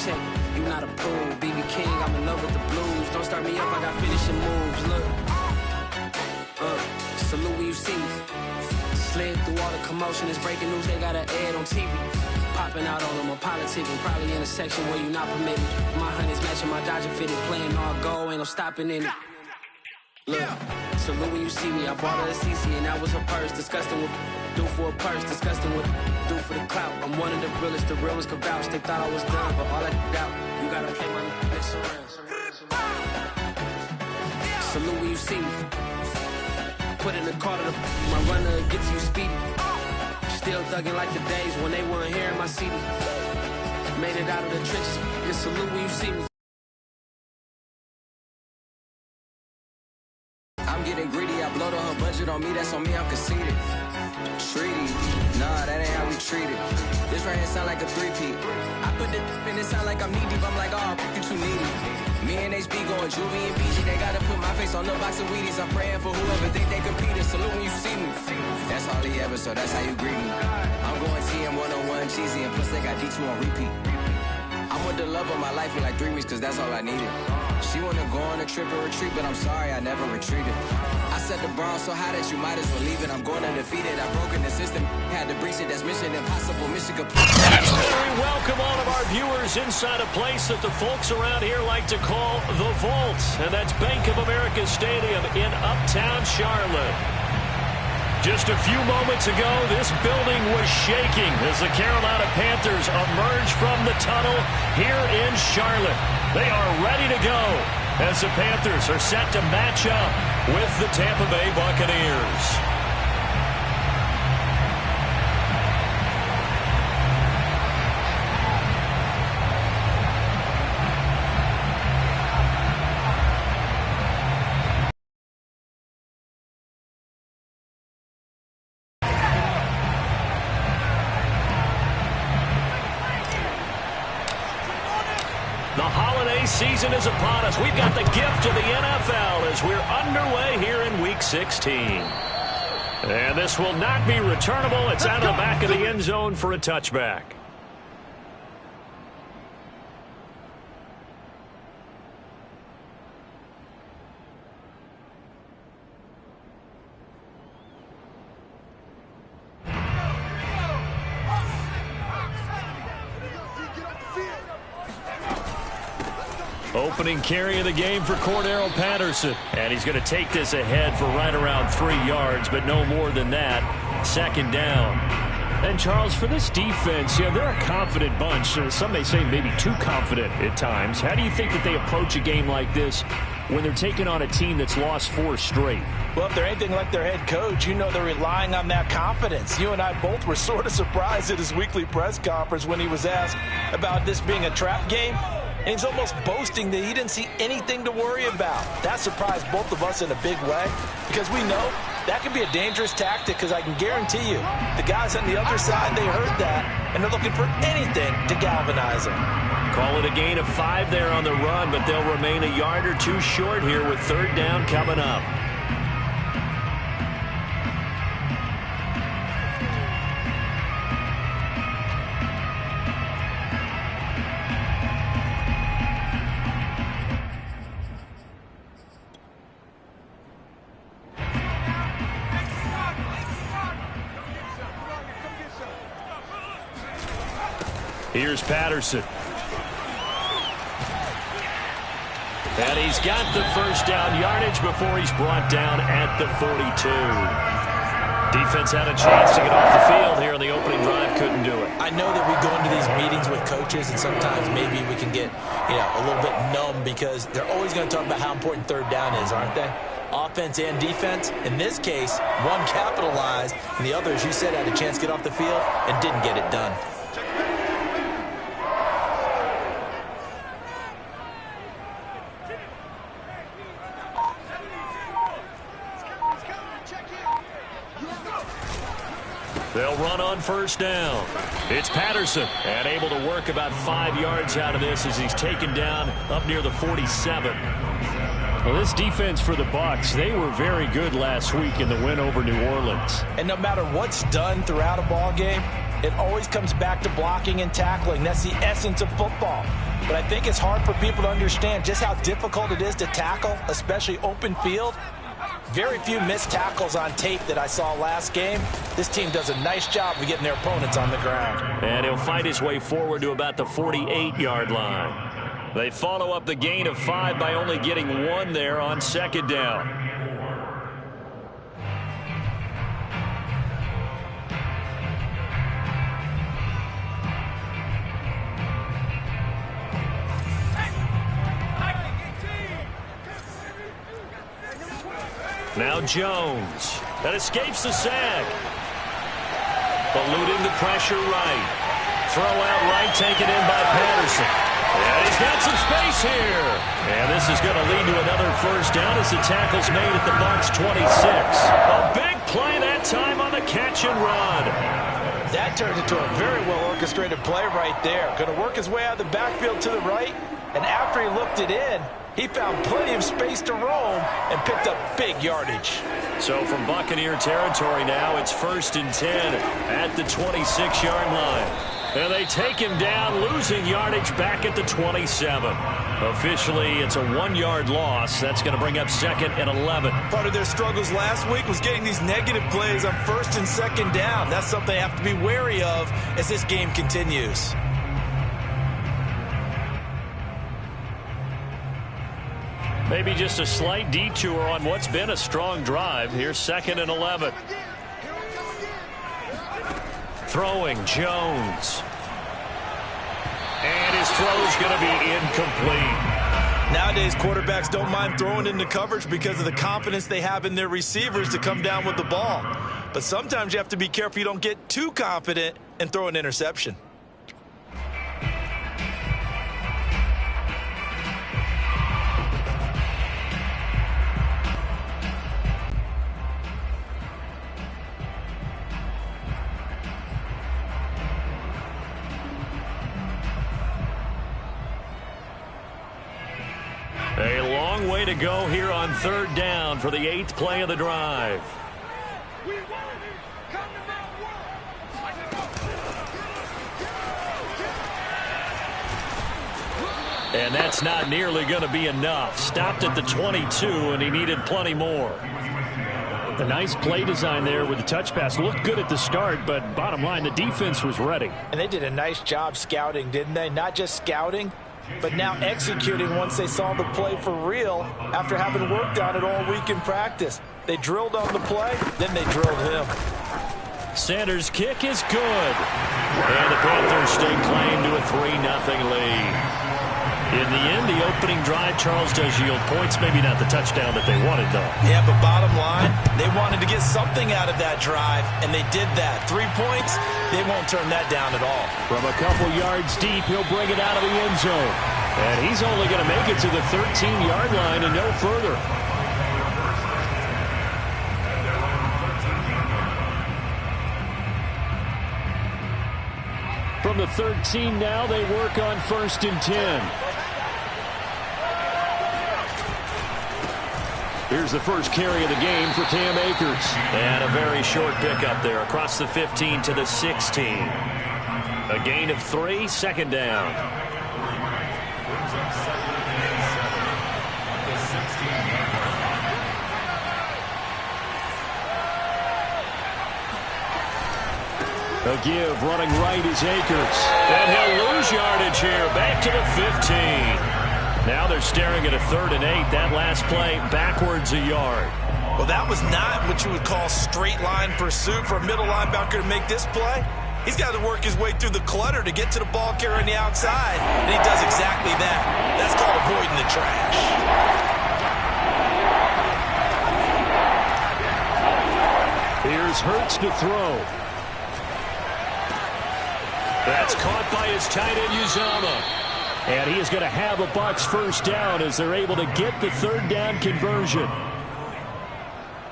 check, you not approved. BB King, I'm in love with the blues. Don't start me up, I got finishing moves. Look, salute when you see me. Slid through all the commotion, it's breaking news, they got an ad on TV. Popping out on them, I'm politicking, probably in a section where you not permitted. My honey's matching my Dodger fitted, playing all gold, ain't no stopping in it. Look, salute when you see me, I bought her a CC and that was her purse. Disgusting with do for a purse, disgusting with do for the clout. I'm one of the realest, the realest could vouch. They thought I was done, but all I doubt, you gotta pay my next around. Salute when you see me. Put in the car to the my runner gets you speedy. Still thugging like the days when they weren't here in my CD. Made it out of the trenches. Just salute when you see me. I'm getting greedy. I blow to her budget on me. That's on me. I'm conceited. Treaty. Nah, that ain't how we treat it. This right here sound like a three-peat. I put the in it sound like I'm knee deep. I'm like, oh, you too needy. Me and HB going Juvie and BG. They gotta put my face on the box of Wheaties. I'm praying for whoever think they competed. Salute when you see me. That's all he ever, so that's how you greet me. I'm going TM 101 cheesy, and plus they got D2 on repeat. I'm with the love of my life in like 3 weeks, cause that's all I needed. She wanna go on a trip and retreat, but I'm sorry, I never retreated. I set the bar so high that you might as well leave it. I'm going undefeated. I've broken the system. Had to breach it. That's mission impossible. Mission complete. We welcome all of our viewers inside a place that the folks around here like to call the Vault, and that's Bank of America Stadium in Uptown Charlotte. Just a few moments ago, this building was shaking as the Carolina Panthers emerge from the tunnel here in Charlotte. They are ready to go as the Panthers are set to match up with the Tampa Bay Buccaneers. The holiday season is upon us. We've got the gift of the NFL as we're underway here in Week 16. And this will not be returnable. It's out of the back of the end zone for a touchback. Opening carry of the game for Cordero Patterson. And he's going to take this ahead for right around 3 yards, but no more than that. Second down. And, Charles, for this defense, they're a confident bunch. Some may say maybe too confident at times. How do you think that they approach a game like this when they're taking on a team that's lost 4 straight? Well, if they're anything like their head coach, they're relying on that confidence. You and I both were sort of surprised at his weekly press conference when he was asked about this being a trap game. And he's almost boasting that he didn't see anything to worry about. That surprised both of us in a big way because we know that can be a dangerous tactic because I can guarantee you the guys on the other side, they heard that, and they're looking for anything to galvanize them. Call it a gain of 5 there on the run, but they'll remain a yard or 2 short here with third down coming up. Here's Patterson. And he's got the first down yardage before he's brought down at the 42. Defense had a chance to get off the field here in the opening drive, couldn't do it. I know that we go into these meetings with coaches, and sometimes maybe we can get a little bit numb because they're always going to talk about how important third down is, aren't they? Offense and defense. In this case, one capitalized, and the other, as you said, had a chance to get off the field and didn't get it done. They'll run on first down. It's Patterson, and able to work about 5 yards out of this as he's taken down up near the 47. Well, this defense for the Bucs, they were very good last week in the win over New Orleans. And no matter what's done throughout a ball game, it always comes back to blocking and tackling. That's the essence of football. But I think it's hard for people to understand just how difficult it is to tackle, especially open field. Very few missed tackles on tape that I saw last game. This team does a nice job of getting their opponents on the ground. And he'll fight his way forward to about the 48-yard line. They follow up the gain of 5 by only getting 1 there on second down. Now Jones. That escapes the sack. Eluding the pressure right. Throw out right, taken in by Patterson. And he's got some space here. And this is going to lead to another first down as the tackle's made at the Bucs 26. A big play that time on the catch and run. That turned into a very well-orchestrated play right there. Going to work his way out of the backfield to the right. And after he looked it in, he found plenty of space to roam and picked up big yardage. So from Buccaneer territory now, it's 1st and 10 at the 26-yard line. And they take him down, losing yardage back at the 27. Officially, it's a 1-yard loss. That's going to bring up 2nd and 11. Part of their struggles last week was getting these negative plays on 1st and 2nd down. That's something they have to be wary of as this game continues. Maybe just a slight detour on what's been a strong drive. Here's 2nd and 11. Throwing Jones. And his throw's going to be incomplete. Nowadays, quarterbacks don't mind throwing into coverage because of the confidence they have in their receivers to come down with the ball. But sometimes you have to be careful you don't get too confident and throw an interception. A long way to go here on 3rd down for the 8th play of the drive. And that's not nearly going to be enough. Stopped at the 22, and he needed plenty more. The nice play design there with the touch pass. Looked good at the start, but bottom line, the defense was ready. And they did a nice job scouting, didn't they? Not just scouting, but now executing once they saw the play for real after having worked on it all week in practice. They drilled on the play, then they drilled him. Sanders' kick is good. And the Panthers stake claim to a 3-0 lead. In the end, the opening drive, Charles, does yield points. Maybe not the touchdown that they wanted, though. Yeah, but bottom line, they wanted to get something out of that drive, and they did that. 3 points, they won't turn that down at all. From a couple yards deep, he'll bring it out of the end zone. And he's only going to make it to the 13-yard line and no further. From the 13 now, they work on 1st and 10. Here's the first carry of the game for Cam Akers. And a very short pickup there across the 15 to the 16. A gain of 3, 2nd down. A give running right is Akers. And he'll lose yardage here. Back to the 15. Now they're staring at a 3rd and 8. That last play backwards a yard. Well, that was not what you would call straight line pursuit for a middle linebacker to make this play. He's got to work his way through the clutter to get to the ball carrier on the outside, and he does exactly that. That's called avoiding the trash. Here's Hurts to throw. That's caught by his tight end, Uzomah. And he is going to have a Bucs first down as they're able to get the 3rd down conversion.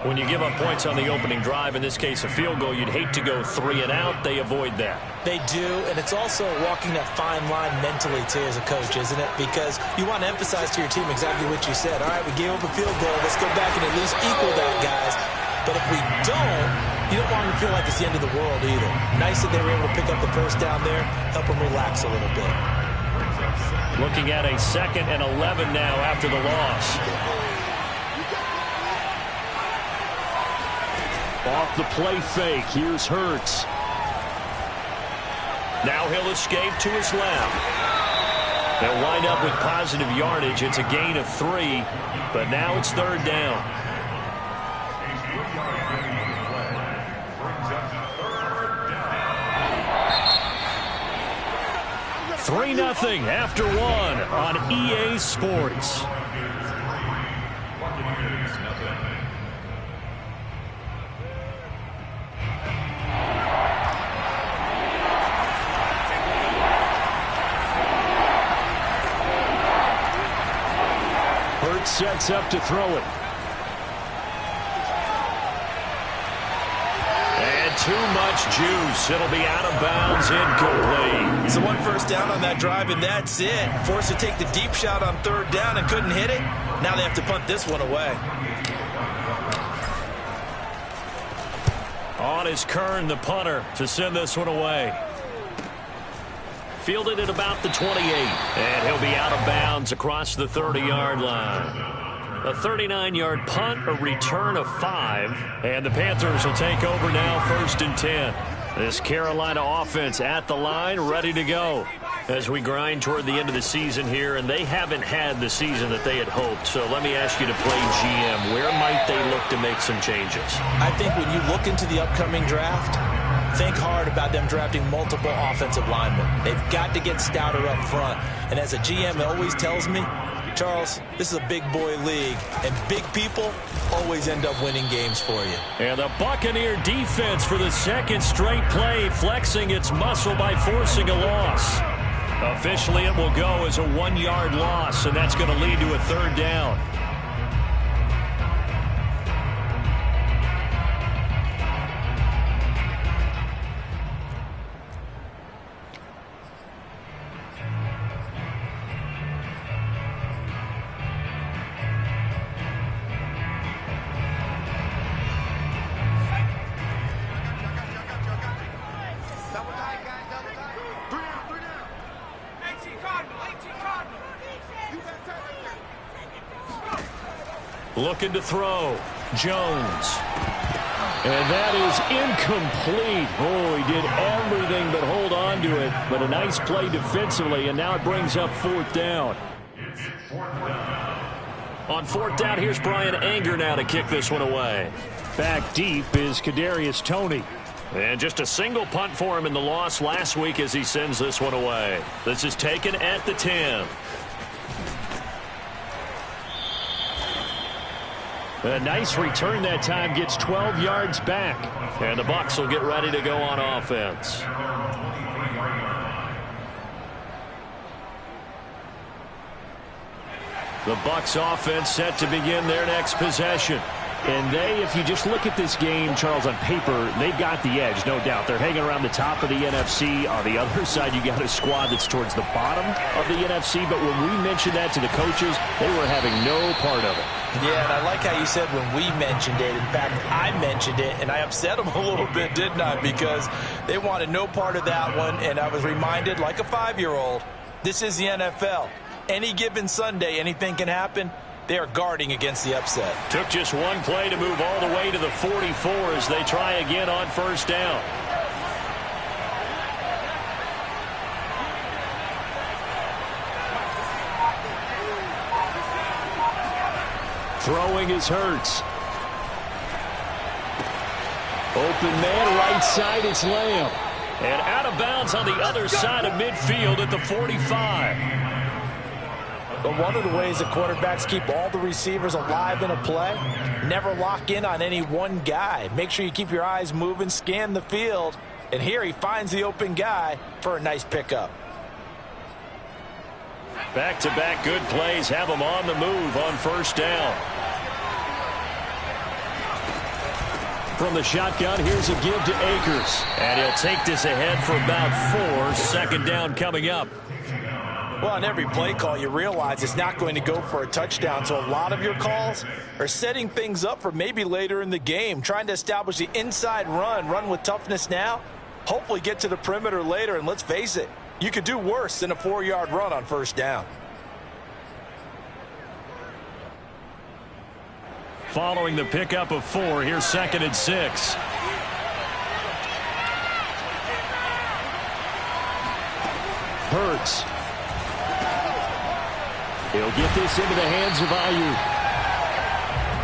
When you give up points on the opening drive, in this case a field goal, you'd hate to go 3 and out. They avoid that. They do, and it's also walking that fine line mentally, too, as a coach, isn't it? Because you want to emphasize to your team exactly what you said. All right, we gave up a field goal. Let's go back and at least equal that, guys. But if we don't, you don't want them to feel like it's the end of the world either. Nice that they were able to pick up the first down there, help them relax a little bit. Looking at a 2nd and 11 now after the loss. Off the play fake, here's Hurts. Now he'll escape to his left. They'll wind up with positive yardage. It's a gain of 3, but now it's 3rd down. 3-0 after 1 on EA Sports. Hurts sets up to throw it. Too much juice. It'll be out of bounds, incomplete. So 1 first down on that drive, and that's it. Forced to take the deep shot on 3rd down and couldn't hit it. Now they have to punt this one away. On is Kern, the punter, to send this one away. Fielded at about the 28. And he'll be out of bounds across the 30-yard line. A 39-yard punt, a return of 5, and the Panthers will take over now 1st and 10. This Carolina offense at the line, ready to go as we grind toward the end of the season here, and they haven't had the season that they had hoped. So let me ask you to play GM. Where might they look to make some changes? I think when you look into the upcoming draft, think hard about them drafting multiple offensive linemen. They've got to get stouter up front, and as a GM, it always tells me, Charles, this is a big boy league, and big people always end up winning games for you. And the Buccaneer defense for the 2nd straight play, flexing its muscle by forcing a loss. Officially, it will go as a 1-yard loss, and that's going to lead to a 3rd down. Looking to throw. Jones. And that is incomplete. Oh, he did everything but hold on to it. But a nice play defensively, and now it brings up 4th down. On 4th down, here's Brian Anger now to kick this one away. Back deep is Kadarius Toney. And just a single punt for him in the loss last week as he sends this one away. This is taken at the 10. A nice return that time, gets 12 yards back. And the Bucs will get ready to go on offense. The Bucs offense set to begin their next possession. And they, if you just look at this game, Charles, on paper, they've got the edge, no doubt. They're hanging around the top of the NFC. On the other side, you got a squad that's towards the bottom of the NFC. But when we mentioned that to the coaches, they were having no part of it. Yeah, and I like how you said when we mentioned it. In fact, I mentioned it, and I upset them a little bit, didn't I? Because they wanted no part of that one, and I was reminded, like a 5-year-old, this is the NFL. Any given Sunday, anything can happen. They are guarding against the upset. Took just one play to move all the way to the 44 as they try again on 1st down. Throwing is Hurts. Open man, right side, it's Lamb. And out of bounds on the other side of midfield at the 45. But one of the ways that quarterbacks keep all the receivers alive in a play, never lock in on any one guy. Make sure you keep your eyes moving, scan the field. And here he finds the open guy for a nice pickup. Back-to-back good plays have him on the move on 1st down. From the shotgun, here's a give to Akers. And he'll take this ahead for about 4. 2nd down coming up. Well, on every play call, you realize it's not going to go for a touchdown, so a lot of your calls are setting things up for maybe later in the game, trying to establish the inside run with toughness now, hopefully get to the perimeter later, and let's face it, you could do worse than a 4-yard run on first down. Following the pickup of 4, here's 2nd and 6. Hurts. He'll get this into the hands of Ayuk.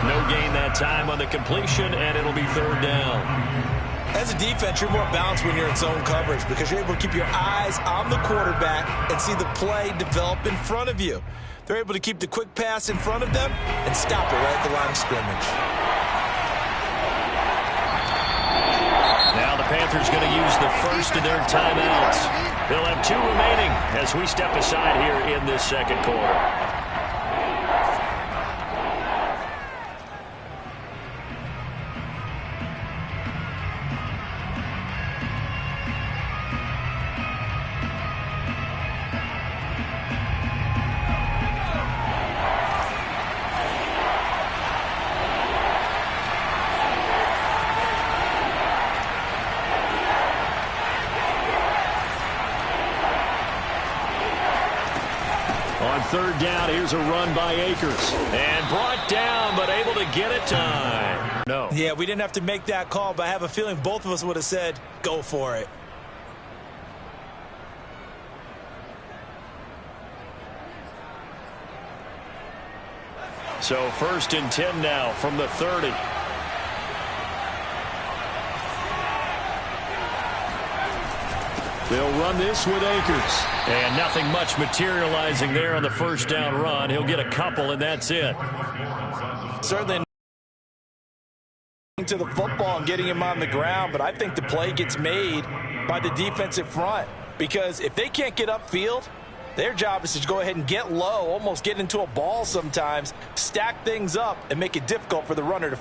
No gain that time on the completion, and it'll be 3rd down. As a defense, you're more balanced when you're in zone coverage because you're able to keep your eyes on the quarterback and see the play develop in front of you. They're able to keep the quick pass in front of them and stop it right at the line of scrimmage. Now the Panthers going to use the first of their timeouts. They'll have 2 remaining as we step aside here in this 2nd quarter. On 3rd down, here's a run by Akers. And brought down, but able to get it time. No. Yeah, we didn't have to make that call, but I have a feeling both of us would have said, go for it. So 1st and 10 now from the 30. They'll run this with Akers. And nothing much materializing there on the 1st down run. He'll get a couple, and that's it. Certainly to the football and getting him on the ground, but I think the play gets made by the defensive front because if they can't get upfield, their job is to go ahead and get low, almost get into a ball sometimes, stack things up, and make it difficult for the runner to